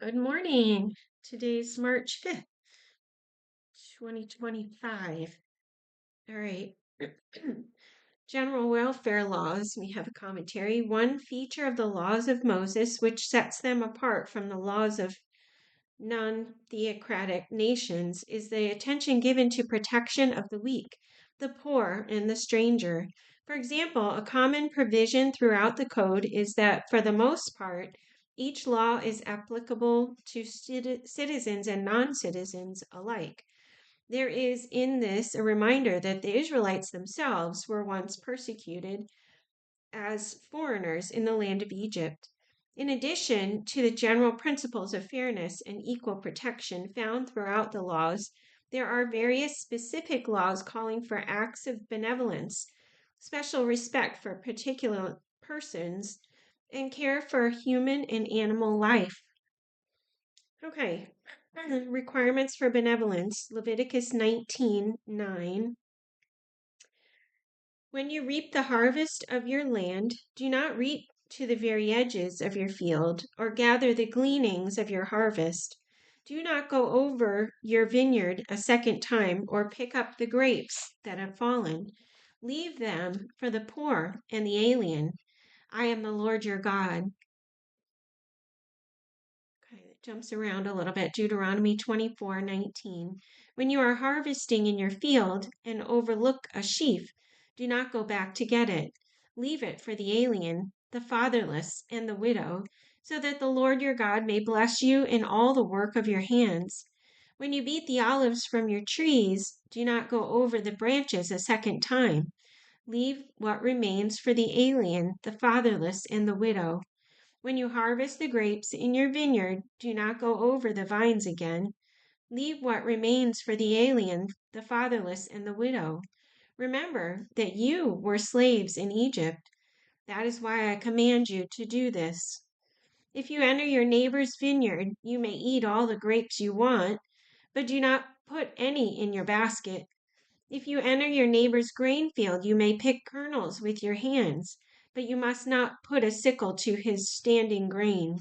Good morning. Today's March 5th, 2025. All right. General welfare laws. We have a commentary. One feature of the laws of Moses, which sets them apart from the laws of non-theocratic nations, is the attention given to protection of the weak, the poor, and the stranger. For example, a common provision throughout the code is that, for the most part, each law is applicable to citizens and non-citizens alike. There is in this a reminder that the Israelites themselves were once persecuted as foreigners in the land of Egypt. In addition to the general principles of fairness and equal protection found throughout the laws, there are various specific laws calling for acts of benevolence, special respect for particular persons, and care for human and animal life. Okay, requirements for benevolence, Leviticus 19:9. When you reap the harvest of your land, do not reap to the very edges of your field, or gather the gleanings of your harvest. Do not go over your vineyard a second time, or pick up the grapes that have fallen. Leave them for the poor and the alien. I am the Lord your God. Okay, it jumps around a little bit. Deuteronomy 24:19. When you are harvesting in your field and overlook a sheaf, do not go back to get it. Leave it for the alien, the fatherless, and the widow, so that the Lord your God may bless you in all the work of your hands. When you beat the olives from your trees, do not go over the branches a second time. Leave what remains for the alien, the fatherless, and the widow. When you harvest the grapes in your vineyard, do not go over the vines again. Leave what remains for the alien, the fatherless, and the widow. Remember that you were slaves in Egypt. That is why I command you to do this. If you enter your neighbor's vineyard, you may eat all the grapes you want, but do not put any in your basket. If you enter your neighbor's grain field, you may pick kernels with your hands, but you must not put a sickle to his standing grain.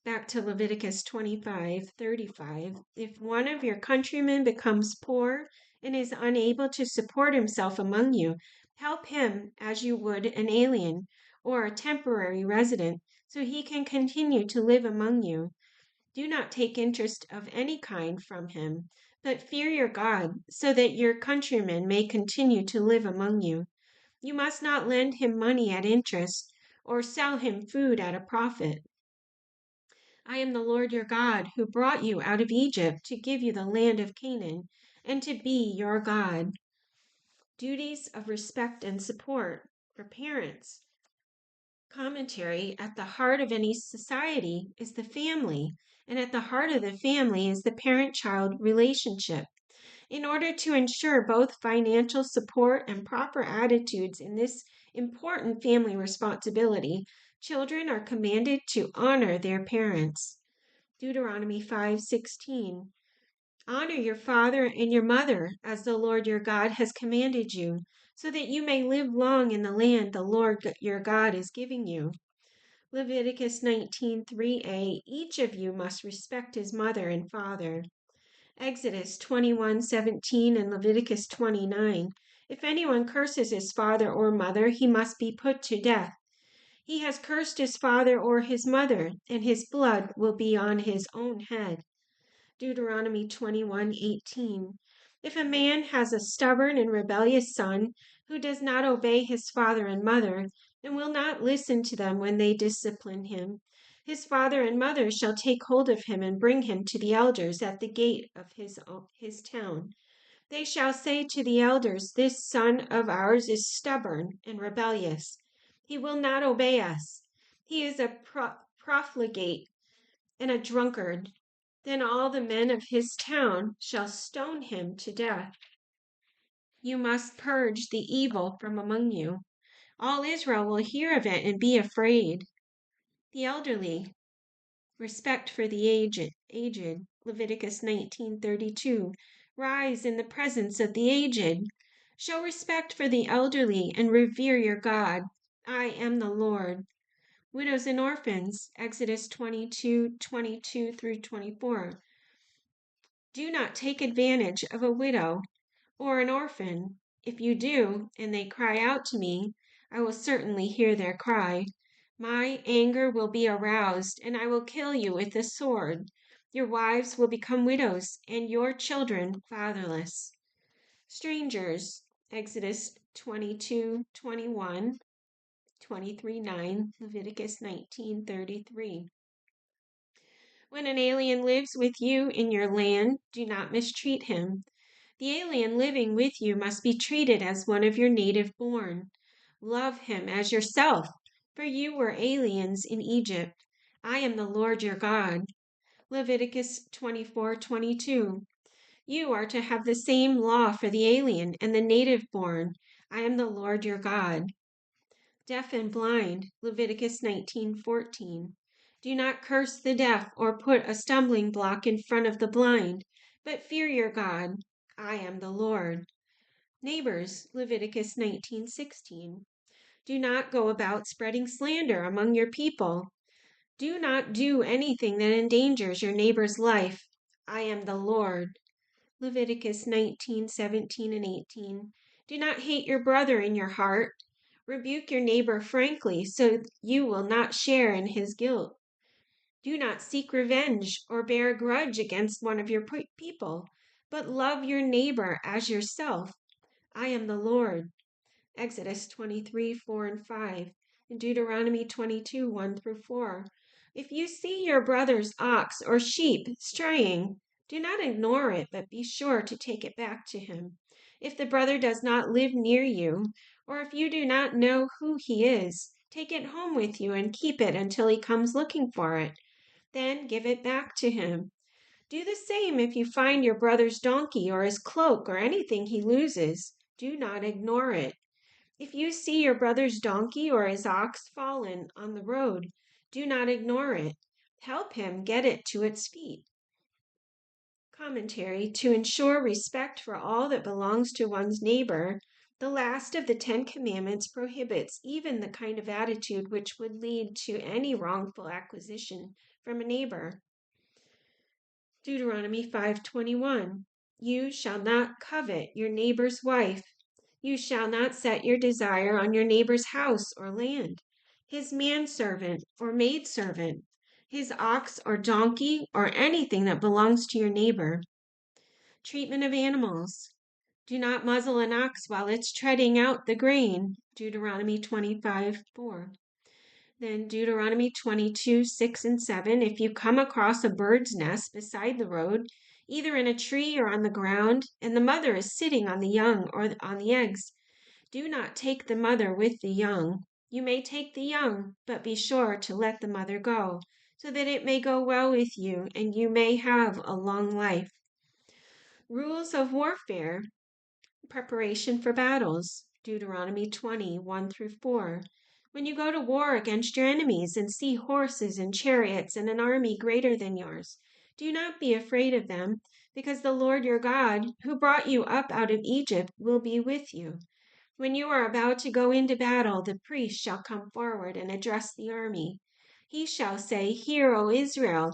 Back to Leviticus 25:35. If one of your countrymen becomes poor and is unable to support himself among you, help him as you would an alien or a temporary resident, so he can continue to live among you. Do not take interest of any kind from him, but fear your God, so that your countrymen may continue to live among you. You must not lend him money at interest or sell him food at a profit. I am the Lord your God, who brought you out of Egypt to give you the land of Canaan and to be your God. Duties of respect and support for parents. Commentary. At the heart of any society is the family, and at the heart of the family is the parent-child relationship. In order to ensure both financial support and proper attitudes in this important family responsibility, children are commanded to honor their parents. Deuteronomy 5:16. Honor your father and your mother as the Lord your God has commanded you, so that you may live long in the land the Lord your God is giving you. Leviticus 19:3a. Each of you must respect his mother and father. Exodus 21:17 and Leviticus 29. If anyone curses his father or mother, he must be put to death. He has cursed his father or his mother, and his blood will be on his own head. Deuteronomy 21:18. If a man has a stubborn and rebellious son who does not obey his father and mother, and will not listen to them when they discipline him, his father and mother shall take hold of him and bring him to the elders at the gate of his town. They shall say to the elders, "This son of ours is stubborn and rebellious. He will not obey us. He is a profligate and a drunkard." Then all the men of his town shall stone him to death. You must purge the evil from among you. All Israel will hear of it and be afraid. The elderly, respect for the aged. Leviticus 19:32. Rise in the presence of the aged. Show respect for the elderly and revere your God. I am the Lord. Widows and orphans, Exodus 22:22 through 24. Do not take advantage of a widow or an orphan. If you do, and they cry out to me, I will certainly hear their cry. My anger will be aroused, and I will kill you with the sword. Your wives will become widows, and your children fatherless. Strangers, Exodus 22:21, 23:9, Leviticus 19:33. When an alien lives with you in your land, do not mistreat him. The alien living with you must be treated as one of your native born. Love him as yourself, for you were aliens in Egypt. I am the Lord your God. Leviticus 24:22. You are to have the same law for the alien and the native born. I am the Lord your God. Deaf and blind, Leviticus 19:14. Do not curse the deaf or put a stumbling block in front of the blind, but fear your God. I am the Lord. Neighbors, Leviticus 19:16. Do not go about spreading slander among your people. Do not do anything that endangers your neighbor's life. I am the Lord. Leviticus 19:17 and 18. Do not hate your brother in your heart. Rebuke your neighbor frankly, so you will not share in his guilt. Do not seek revenge or bear a grudge against one of your people, but love your neighbor as yourself. I am the Lord. Exodus 23:4 and 5, and Deuteronomy 22:1 through 4. If you see your brother's ox or sheep straying, do not ignore it, but be sure to take it back to him. If the brother does not live near you, or if you do not know who he is, take it home with you and keep it until he comes looking for it. Then give it back to him. Do the same if you find your brother's donkey or his cloak or anything he loses. Do not ignore it. If you see your brother's donkey or his ox fallen on the road, do not ignore it. Help him get it to its feet. Commentary. To ensure respect for all that belongs to one's neighbor, the last of the 10 Commandments prohibits even the kind of attitude which would lead to any wrongful acquisition from a neighbor. Deuteronomy 5:21. You shall not covet your neighbor's wife. You shall not set your desire on your neighbor's house or land, his manservant or maidservant, his ox or donkey, or anything that belongs to your neighbor. Treatment of animals. Do not muzzle an ox while it's treading out the grain. Deuteronomy 25:4. Then Deuteronomy 22:6 and 7. If you come across a bird's nest beside the road, either in a tree or on the ground, and the mother is sitting on the young or on the eggs, do not take the mother with the young. You may take the young, but be sure to let the mother go, so that it may go well with you and you may have a long life. Rules of warfare, preparation for battles. Deuteronomy 20:1 through 4. When you go to war against your enemies and see horses and chariots and an army greater than yours, do not be afraid of them, because the Lord your God, who brought you up out of Egypt, will be with you. When you are about to go into battle, the priest shall come forward and address the army. He shall say, Hear, O Israel,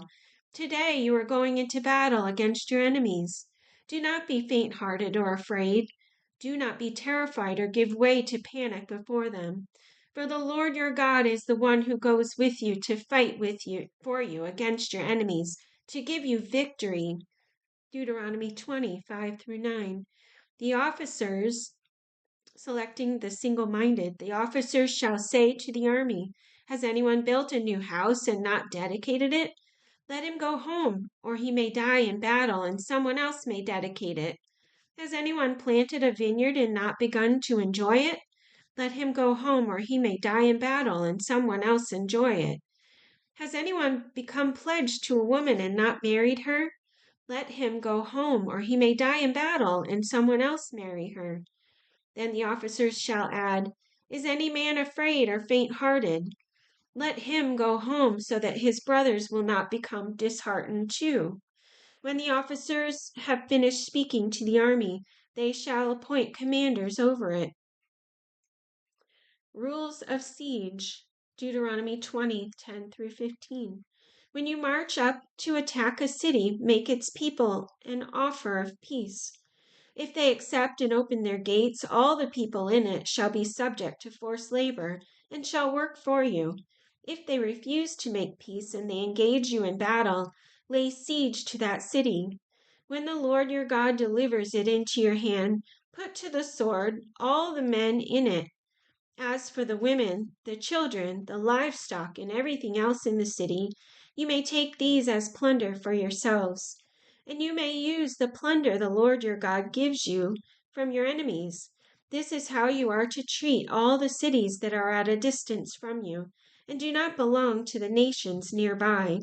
today you are going into battle against your enemies. Do not be faint-hearted or afraid. Do not be terrified or give way to panic before them. For the Lord your God is the one who goes with you to fight with you for you against your enemies, to give you victory. Deuteronomy 20:5 through 9. The officers Selecting the single-minded, the officers shall say to the army, Has anyone built a new house and not dedicated it? Let him go home, or he may die in battle and someone else may dedicate it. Has anyone planted a vineyard and not begun to enjoy it? Let him go home, or he may die in battle and someone else enjoy it. Has anyone become pledged to a woman and not married her? Let him go home, or he may die in battle and someone else marry her. Then the officers shall add, Is any man afraid or faint-hearted? Let him go home, so that his brothers will not become disheartened too. When the officers have finished speaking to the army, they shall appoint commanders over it. Rules of siege. Deuteronomy 20:10 through 15. When you march up to attack a city, make its people an offer of peace. If they accept and open their gates, all the people in it shall be subject to forced labor and shall work for you. If they refuse to make peace and they engage you in battle, lay siege to that city. When the Lord your God delivers it into your hand, put to the sword all the men in it. As for the women, the children, the livestock, and everything else in the city, you may take these as plunder for yourselves. And you may use the plunder the Lord your God gives you from your enemies. This is how you are to treat all the cities that are at a distance from you and do not belong to the nations nearby.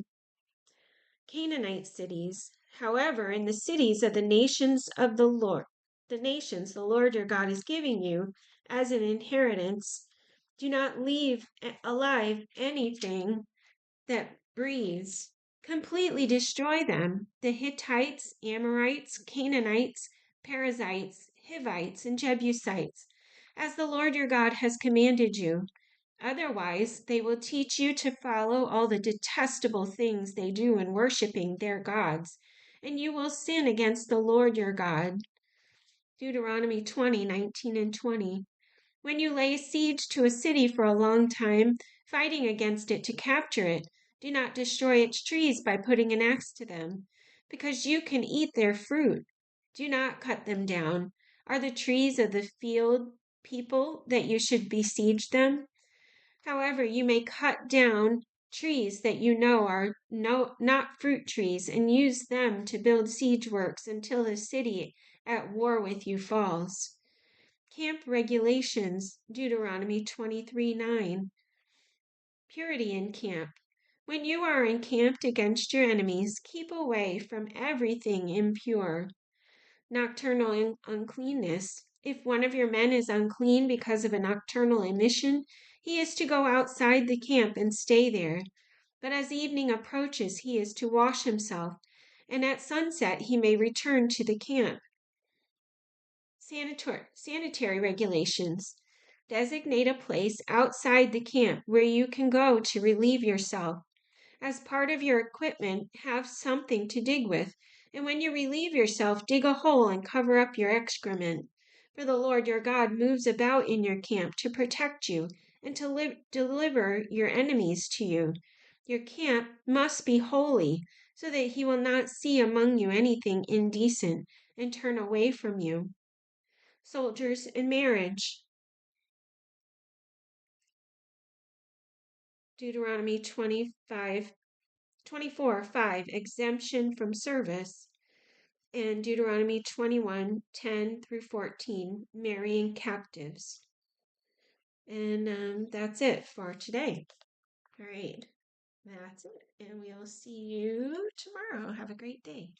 Canaanite cities, however, in the cities of the nations the Lord your God is giving you as an inheritance, do not leave alive anything that breathes. Completely destroy them. The Hittites, Amorites, Canaanites, Perizzites, Hivites, and Jebusites, as the Lord your God has commanded you. Otherwise, they will teach you to follow all the detestable things they do in worshiping their gods, and you will sin against the Lord your God. Deuteronomy 20:19 and 20. When you lay siege to a city for a long time, fighting against it to capture it, do not destroy its trees by putting an axe to them, because you can eat their fruit. Do not cut them down. Are the trees of the field people that you should besiege them? However, you may cut down trees that you know are not fruit trees and use them to build siege works until the city at war with you falls. Camp regulations, Deuteronomy 23:9. Purity in camp. When you are encamped against your enemies, keep away from everything impure. Nocturnal uncleanness. If one of your men is unclean because of a nocturnal emission, he is to go outside the camp and stay there. But as evening approaches, he is to wash himself, and at sunset he may return to the camp. Sanitary regulations. Designate a place outside the camp where you can go to relieve yourself. As part of your equipment, have something to dig with, and when you relieve yourself, dig a hole and cover up your excrement. For the Lord your God moves about in your camp to protect you and to deliver your enemies to you. Your camp must be holy, so that he will not see among you anything indecent and turn away from you. Soldiers in marriage. Deuteronomy 24:5, exemption from service, and Deuteronomy 21:10 through 14, marrying captives. And that's it for today. All right, that's it, and we'll see you tomorrow. Have a great day.